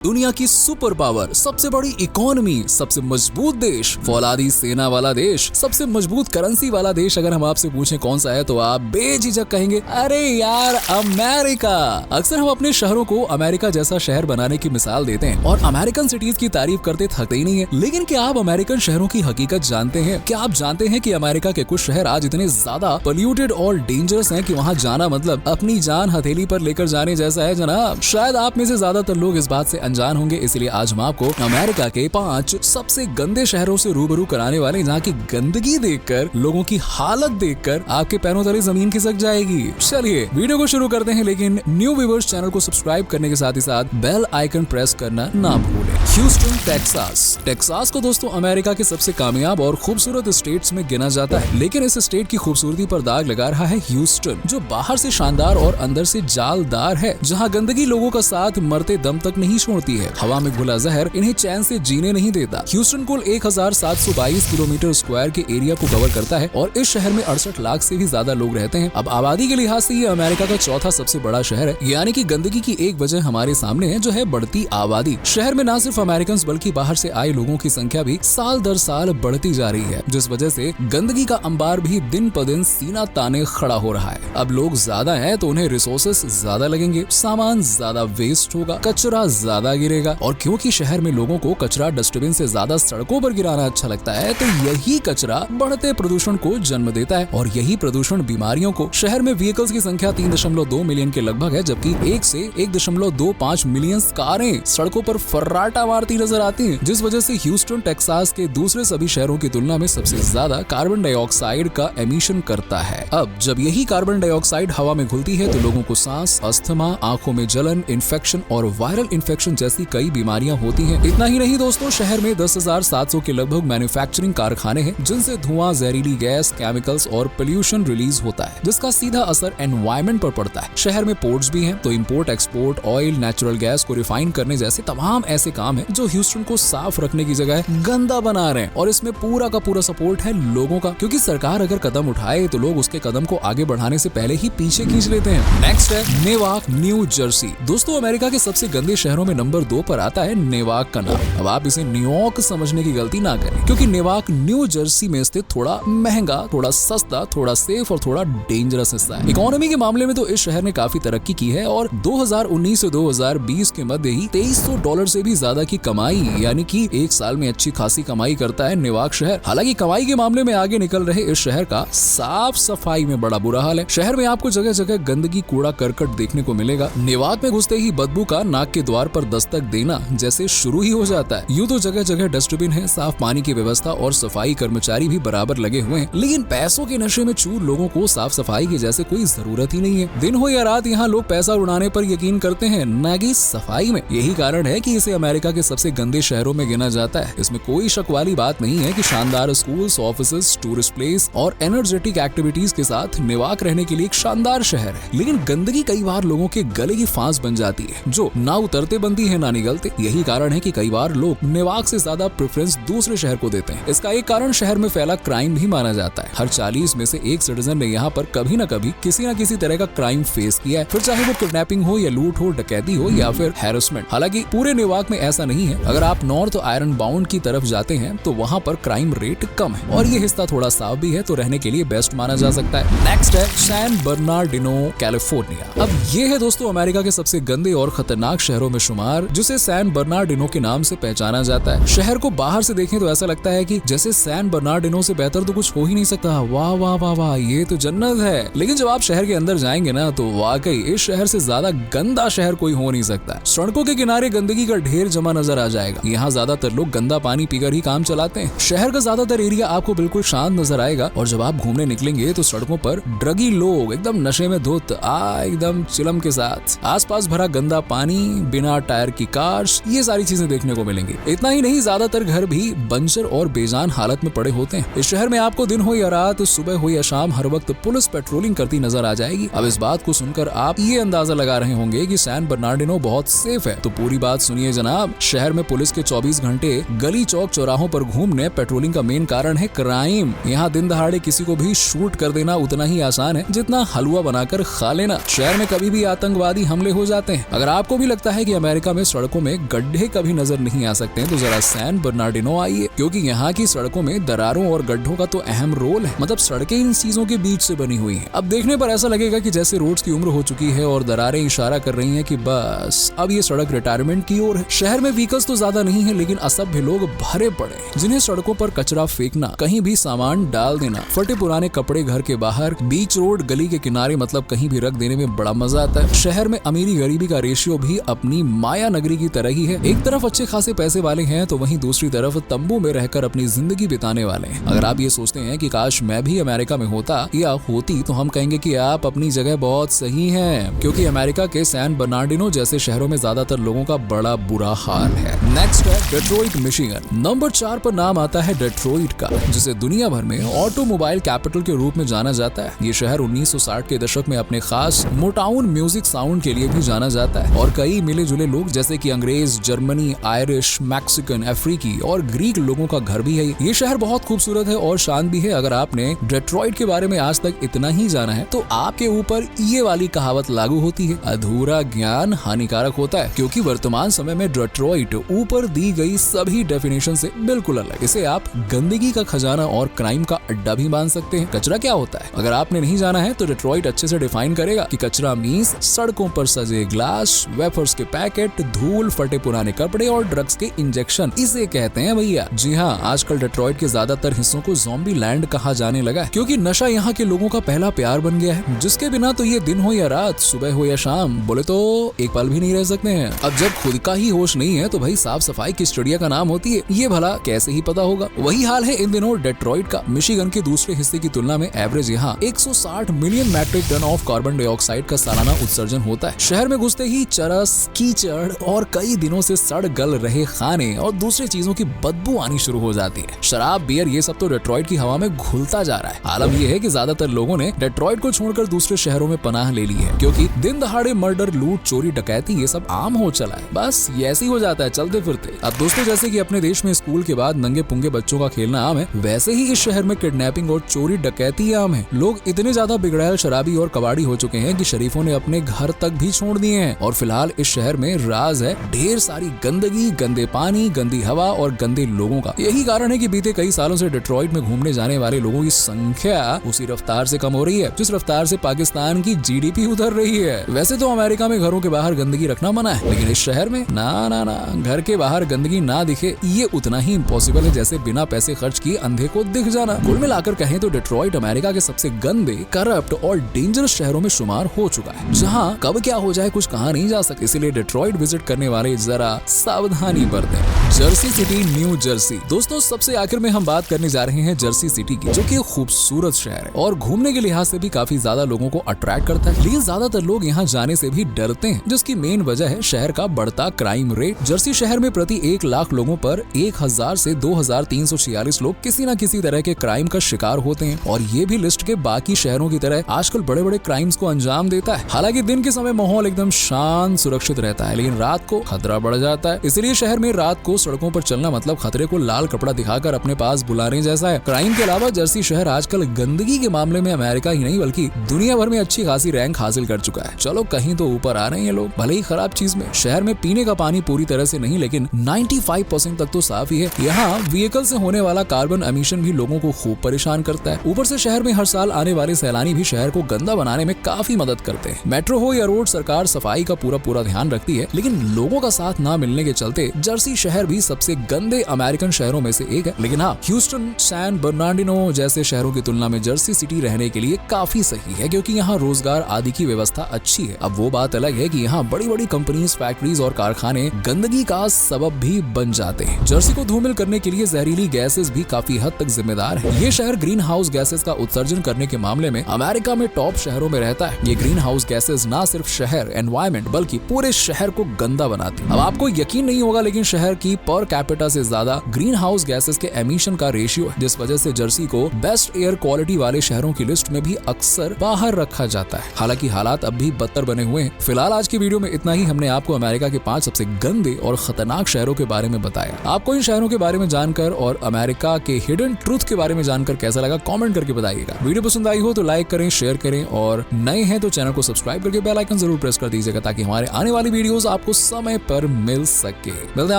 दुनिया की super power, सबसे बड़ी इकोनॉमी, सबसे मजबूत देश, फौलादी सेना वाला देश, सबसे मजबूत करेंसी वाला देश अगर हम आपसे पूछें कौन सा है तो आप बेझिझक कहेंगे अरे यार अमेरिका। अक्सर हम अपने शहरों को अमेरिका जैसा शहर बनाने की मिसाल देते हैं और अमेरिकन सिटीज की तारीफ करते थकते ही नहीं है। लेकिन क्या आप अमेरिकन शहरों की हकीकत जानते हैं? क्या आप जानते हैं कि अमेरिका के कुछ शहर आज इतने ज्यादा पोल्यूटेड और डेंजरस हैं कि वहाँ जाना मतलब अपनी जान हथेली पर लेकर जाने जैसा है जनाब। शायद आप में से ज्यादातर लोग इस बात से अनजान होंगे, इसलिए आज हम आपको अमेरिका के 5 सबसे गंदे शहरों से रूबरू कराने वाले, जहाँ की गंदगी देखकर, लोगों की हालत देखकर आपके पैरों तले जमीन खिसक जाएगी। चलिए वीडियो को शुरू करते हैं, लेकिन न्यू व्यूअर्स चैनल को सब्सक्राइब करने के साथ ही साथ बेल आइकन प्रेस करना ना भूलें। Houston Texas. टेक्सास को दोस्तों अमेरिका के सबसे कामयाब और खूबसूरत स्टेट्स में गिना जाता है, लेकिन इस स्टेट की खूबसूरती पर दाग लगा रहा है ह्यूस्टन, जो बाहर से शानदार और अंदर से जालदार है, जहाँ गंदगी लोगों का साथ मरते दम तक नहीं छोड़ती है। हवा में घुला जहर इन्हें चैन से जीने नहीं देता। ह्यूस्टन कुल 1722 किलोमीटर स्क्वायर के एरिया को कवर करता है और इस शहर में 68 लाख से भी ज्यादा लोग रहते हैं। अब आबादी के लिहाज से ये अमेरिका का चौथा सबसे बड़ा शहर है, यानी कि गंदगी की एक वजह हमारे सामने है, जो है बढ़ती आबादी। शहर में न सिर्फ अमेरिकन बल्कि बाहर से आए लोगों की संख्या भी साल दर साल बढ़ती जा रही है, जिस वजह से गंदगी का अंबार भी दिन प दिन सीना ताने खड़ा हो रहा है। अब लोग ज्यादा हैं तो उन्हें रिसोर्सेस ज्यादा लगेंगे, सामान ज्यादा वेस्ट होगा, कचरा ज्यादा गिरेगा, और क्योंकि शहर में लोगों को कचरा डस्टबिन से ज्यादा सड़कों पर गिराना अच्छा लगता है, तो यही कचरा बढ़ते प्रदूषण को जन्म देता है और यही प्रदूषण बीमारियों को। शहर में व्हीकल्स की संख्या 3.2 मिलियन के लगभग है, जबकि 1 से 1.25 मिलियन कारें सड़कों पर फर्राटा मारती नजर आती हैं, जिस वजह से ह्यूस्टन टेक्सास के दूसरे सभी शहरों की तुलना में सबसे ज्यादा कार्बन डाइऑक्साइड का एमिशन करता है। अब जब यही कार्बन डाइऑक्साइड हवा में घुलती है तो लोगों को सांस, अस्थमा, आंखों में जलन, इन्फेक्शन और वायरल इन्फेक्शन जैसी कई बीमारियां होती हैं। इतना ही नहीं दोस्तों, शहर में 10,700 के लगभग मैन्युफैक्चरिंग कारखाने हैं, जिनसे धुआं, जहरीली गैस, केमिकल्स और पोल्यूशन रिलीज होता है, जिसका सीधा असर एनवायरमेंट पर पड़ता है। शहर में पोर्ट्स भी हैं, तो import, export, oil, natural gas को रिफाइन करने जैसे तमाम ऐसे काम हैं जो ह्यूस्टन को साफ रखने की जगह गंदा बना रहे हैं। और इसमें पूरा का पूरा सपोर्ट है लोगों का, क्योंकि सरकार अगर कदम उठाए तो लोग उसके कदम को आगे बढ़ाने से पहले ही पीछे खींच लेते हैं। नेक्स्ट है नेवाक, न्यू जर्सी। दोस्तों अमेरिका के सबसे गंदे शहरों में नंबर 2 पर आता है नेवाक का नाम। अब आप इसे न्यूयॉर्क समझने की गलती ना करें, क्योंकि नेवाक न्यू जर्सी में स्थित थोड़ा महंगा, थोड़ा सस्ता, थोड़ा सेफ और थोड़ा डेंजरस हिस्सा है। इकोनॉमी के मामले में तो इस शहर ने काफी तरक्की की है और 2019 से 2020 के मध्य ही $2300 से भी ज्यादा की कमाई, यानी कि एक साल में अच्छी खासी कमाई करता है नेवाक शहर। हालांकि कमाई के मामले में आगे निकल रहे इस शहर का साफ सफाई में बड़ा बुरा हाल है। शहर में आपको जगह जगह गंदगी, कूड़ा करकट देखने को मिलेगा। नेवाक में घुसते ही बदबू का नाक के द्वार पर दस्तक देना जैसे शुरू ही हो जाता है। यूं तो जगह जगह डस्टबिन है, साफ पानी की व्यवस्था और सफाई कर्मचारी भी बराबर लगे हुए हैं, लेकिन पैसों के नशे में चूर लोगों को साफ सफाई की जैसे कोई जरूरत ही नहीं है। दिन हो या रात यहाँ लोग पैसा उड़ाने पर यकीन करते हैं, न कि सफाई में। यही कारण है कि इसे अमेरिका के सबसे गंदे शहरों में गिना जाता है। इसमें कोई शक वाली बात नहीं है कि शानदार स्कूल्स, ऑफिसेस, टूरिस्ट प्लेस और एनर्जेटिक एक्टिविटीज के साथ नेवाक रहने के लिए एक शानदार शहर है, लेकिन गंदगी कई बार लोगों के गले की फांस बन जाती है, जो ना उतरते बनती है ना निगलते। यही कारण है कि कई बार लोग नेवाक से ज्यादा प्रेफरेंस दूसरे शहर को देते हैं। इसका एक कारण शहर में फैला क्राइम भी माना जाता है। हर 40 में से एक सिटीजन ने यहाँ पर कभी न कभी किसी न किसी तरह का क्राइम फेस किया है, फिर चाहे वो किडनैपिंग हो या लूट हो, डकैती हो या फिर हैरेसमेंट। हालांकि पूरे नेवाक में ऐसा नहीं है। अगर आप नॉर्थ आयरन बाउंड की तरफ जाते हैं तो वहाँ पर क्राइम रेट कम है और ये हिस्सा थोड़ा साफ भी है, तो रहने के लिए बेस्ट माना जा सकता है। नेक्स्ट है सैन बर्नार्डिनो, कैलिफोर्निया। अब ये है दोस्तों अमेरिका के सबसे गंदे और खतरनाक शहरों में शुमार, जिसे सैन बर्नार्डिनो के नाम से पहचाना जाता है। शहर को बाहर से देखें तो ऐसा लगता है कि जैसे सैन बर्नार्डिनो से बेहतर तो कुछ हो ही नहीं सकता। वाह वाह वाह वाह, ये तो जन्नत है। लेकिन जब आप शहर के अंदर जाएंगे ना, तो वाकई इस शहर से ज्यादा गंदा शहर कोई हो नहीं सकता। सड़कों के किनारे गंदगी का ढेर जमा नजर आ जाएगा। यहाँ ज्यादातर लोग गंदा पानी पीकर ही काम चलाते हैं। शहर का ज्यादातर एरिया आपको बिल्कुल शांत नजर आएगा और जब आप घूमने निकलेंगे तो सड़कों पर ड्रगी लोग एकदम नशे में धुत एकदम चिलम के साथ, आसपास भरा गंदा पानी, बिना टायर की कार्स, ये सारी चीजें देखने को मिलेंगी। इतना ही नहीं, ज्यादातर घर भी बंजर और बेजान हालत में पड़े होते हैं। इस शहर में आपको दिन हो या रात, सुबह हो या शाम, हर वक्त पुलिस पेट्रोलिंग करती नजर आ जाएगी। अब इस बात को सुनकर आप ये अंदाजा लगा रहे होंगे कि सैन बर्नार्डिनो बहुत सेफ है, तो पूरी बात सुनिए जनाब। शहर में पुलिस के 24 घंटे गली चौक चौराहों पर घूमने, पेट्रोलिंग का मेन कारण है क्राइम। यहाँ दिन दहाड़े किसी को भी शूट कर देना उतना ही आसान है जितना हलवा बनाकर खा लेना। शहर में कभी भी आतंकवादी हमले हो जाते हैं। अगर आपको भी लगता है कि अमेरिका अमेरिका में सड़कों में गड्ढे कभी नजर नहीं आ सकते हैं तो जरा सैन बर्नार्डिनो आइए, क्योंकि यहाँ की सड़कों में दरारों और गड्ढों का तो अहम रोल है। मतलब सड़कें इन चीजों के बीच से बनी हुई हैं। अब देखने पर ऐसा लगेगा कि जैसे रोड्स की उम्र हो चुकी है और दरारें इशारा कर रही हैं कि बस अब ये सड़क रिटायरमेंट की ओर है। शहर में व्हीकल्स तो ज्यादा नहीं है, लेकिन असभ्य लोग भरे पड़े हैं, जिन्हें सड़कों पर कचरा फेंकना, कहीं भी सामान डाल देना, फटे पुराने कपड़े घर के बाहर, बीच रोड, गली के किनारे, मतलब कहीं भी रख देने में बड़ा मजा आता है। शहर में अमीरी गरीबी का रेशियो भी अपनी माया नगरी की तरह ही है। एक तरफ अच्छे खासे पैसे वाले हैं तो वहीं दूसरी तरफ तंबू में रहकर अपनी जिंदगी बिताने वाले हैं। अगर आप ये सोचते हैं कि काश मैं भी अमेरिका में होता या होती, तो हम कहेंगे कि आप अपनी जगह बहुत सही हैं, क्योंकि अमेरिका के सैन बर्नार्डिनो जैसे शहरों में ज्यादातर लोगों का बड़ा बुरा हाल है। नेक्स्ट है डेट्रॉइट, मिशिगन। नंबर 4 पर नाम आता है डेट्रॉइट का, जिसे दुनिया भर में ऑटोमोबाइल कैपिटल के रूप में जाना जाता है। ये शहर 1960 के दशक में अपने खास मोटाउन म्यूजिक साउंड के लिए भी जाना जाता है और कई मिले जुले लोग जैसे कि अंग्रेज, जर्मनी, आयरिश, मैक्सिकन, अफ्रीकी और ग्रीक लोगों का घर भी है। ये शहर बहुत खूबसूरत है और शांत भी है। अगर आपने डेट्रॉइट के बारे में आज तक इतना ही जाना है तो आपके ऊपर ये वाली कहावत लागू होती है, अधूरा ज्ञान हानिकारक होता है, क्योंकि वर्तमान समय में डेट्रॉइट ऊपर दी गई सभी डेफिनेशन से बिल्कुल अलग। इसे आप गंदगी का खजाना और क्राइम का अड्डा भी मान सकते हैं। कचरा क्या होता है? अगर आपने नहीं जाना है तो डेट्रॉइट अच्छे से डिफाइन करेगा कि कचरा मीन्स सड़कों पर सजे ग्लास, वेफर्स के पैकेट, धूल, फटे पुराने कपड़े और ड्रग्स के इंजेक्शन, इसे कहते हैं भैया। जी हाँ, आजकल डेट्रॉइट के ज्यादातर हिस्सों को ज़ॉम्बी लैंड कहा जाने लगा है, क्योंकि नशा यहाँ के लोगों का पहला प्यार बन गया है, जिसके बिना तो ये दिन हो या रात, सुबह हो या शाम, बोले तो एक पल भी नहीं रह सकते हैं। अब जब खुद का ही होश नहीं है तो भाई साफ सफाई किस चिड़िया का नाम होती है, ये भला कैसे ही पता होगा। वही हाल है इन दिनों डेट्रॉइट का। मिशिगन के दूसरे हिस्से की तुलना में एवरेज यहाँ 160 million metric ton of carbon dioxide का सालाना उत्सर्जन होता है। शहर में घुसते ही चरस, कीचड़ और कई दिनों से सड़ गल रहे खाने और दूसरी चीजों की बदबू आनी शुरू हो जाती है। शराब, बियर, ये सब तो डेट्रॉइट की हवा में घुलता जा रहा है। आलम यह है कि ज्यादातर लोगों ने डेट्रॉइट को छोड़कर दूसरे शहरों में पनाह ले ली है, क्योंकि दिन दहाड़े मर्डर, लूट, चोरी, डकैती ये सब आम हो चला है। बस ये ऐसे ही हो जाता है चलते फिरते। अब दोस्तों, जैसे कि अपने देश में स्कूल के बाद नंगे पुंगे बच्चों का खेलना आम है, वैसे ही इस शहर में किडनैपिंग और चोरी डकैती आम है। लोग इतने ज्यादा बिगड़ैल, शराबी और कबाड़ी हो चुके हैं कि शरीफों ने अपने घर तक भी छोड़ दिए हैं। और फिलहाल इस शहर में राज है ढेर सारी गंदगी, गंदे पानी, गंदी हवा और गंदे लोगों का। यही कारण है कि बीते कई सालों से डेट्रॉइट में घूमने जाने वाले लोगों की संख्या उसी रफ्तार से कम हो रही है जिस रफ्तार से पाकिस्तान की जीडीपी उतर रही है। वैसे तो अमेरिका में घरों के बाहर गंदगी रखना मना है, लेकिन इस शहर में ना ना ना, घर के बाहर गंदगी ना दिखे ये उतना ही इम्पॉसिबल है जैसे बिना पैसे खर्च किए अंधे को दिख जाना। कुल मिलाकर कहें तो डेट्रॉइट अमेरिका के सबसे गंदे, करप्ट और डेंजरस शहरों में शुमार हो चुका है, जहां कब क्या हो जाए कुछ कहा नहीं जा सकता। इसीलिए डेट्रॉइट विजिट करने वाले जरा सावधानी बरतें। Jersey city, new Jersey. दोस्तों, सबसे आखिर में हम बात करने जा रहे हैं जर्सी सिटी की, जो कि एक खूबसूरत शहर है और घूमने के लिहाज से भी काफी ज्यादा लोगों को अट्रैक्ट करता है, लेकिन ज्यादातर लोग यहाँ जाने से भी डरते हैं, जिसकी मेन वजह है शहर का बढ़ता क्राइम रेट। जर्सी शहर में प्रति 1 लाख लोगों पर 1000 से 2346 लोग किसी न किसी तरह के क्राइम का शिकार होते हैं, और ये भी लिस्ट के बाकी शहरों की तरह आजकल बड़े बड़े क्राइम्स को अंजाम देता है। हालांकि दिन के समय माहौल एकदम शांत, सुरक्षित रहता है, लेकिन रात को खतरा बढ़ जाता है। इसलिए शहर में रात को सड़कों पर चलना मतलब खतरे को लाल कपड़ा दिखाकर अपने पास बुलाने जैसा है। क्राइम के अलावा जर्सी शहर आजकल गंदगी के मामले में अमेरिका ही नहीं बल्कि दुनिया भर में अच्छी खासी रैंक हासिल कर चुका है। चलो कहीं तो ऊपर आ रहे हैं लोग, भले ही खराब चीज में। शहर में पीने का पानी पूरी तरह से नहीं, लेकिन 95% तक तो साफ ही है। यहाँ व्हीकल से होने वाला कार्बन एमिशन भी लोगों को खूब परेशान करता है। ऊपर से शहर में हर साल आने वाले सैलानी भी शहर को गंदा बनाने में काफी मदद करते हैं। मेट्रो हो या रोड, सरकार सफाई का पूरा ध्यान रखती है, लेकिन लोगों का साथ ना मिलने के चलते जर्सी शहर भी सबसे गंदे अमेरिकन शहरों में से एक है। लेकिन हाँ, ह्यूस्टन, सैन बर्नार्डिनो जैसे शहरों की तुलना में जर्सी सिटी रहने के लिए काफी सही है, क्योंकि यहाँ रोजगार आदि की व्यवस्था अच्छी है। अब वो बात अलग है कि यहाँ बड़ी बड़ी कंपनीज, फैक्ट्रीज और कारखाने गंदगी का सबब भी बन जाते हैं। जर्सी को धूमिल करने के लिए जहरीली गैसेस भी काफी हद तक जिम्मेदार है। ये शहर ग्रीन हाउस गैसेस का उत्सर्जन करने के मामले में अमेरिका में टॉप शहरों में रहता है। ये ग्रीन हाउस गैसेस न सिर्फ शहर, एनवायरमेंट, बल्कि पूरे शहर को गंदा बनाती है। अब आपको यकीन नहीं होगा, लेकिन शहर की पर कैपिटा से ज्यादा ग्रीन हाउस गैसेस के एमिशन का रेशियो है, जिस वजह से जर्सी को बेस्ट एयर क्वालिटी वाले शहरों की लिस्ट में भी अक्सर बाहर रखा जाता है। हालांकि हालात अब भी बदतर बने हुए हैं। फिलहाल आज की वीडियो में इतना ही। हमने आपको अमेरिका के 5 सबसे गंदे और खतरनाक शहरों के बारे में बताया। आपको इन शहरों के बारे में जानकर और अमेरिका के हिडन ट्रूथ के बारे में जानकर कैसा लगा कमेंट करके बताइएगा। वीडियो पसंद आई हो तो लाइक करें, शेयर करें और नए हैं तो चैनल को सब्सक्राइब करके बेल आइकन जरूर प्रेस कर दीजिएगा ताकि हमारे आने वाली वीडियोस आपको समय पर मिल सके। मिलते हैं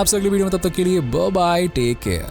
आपसे अगली वीडियो में, तब तक के लिए बाय बाय, टेक केयर।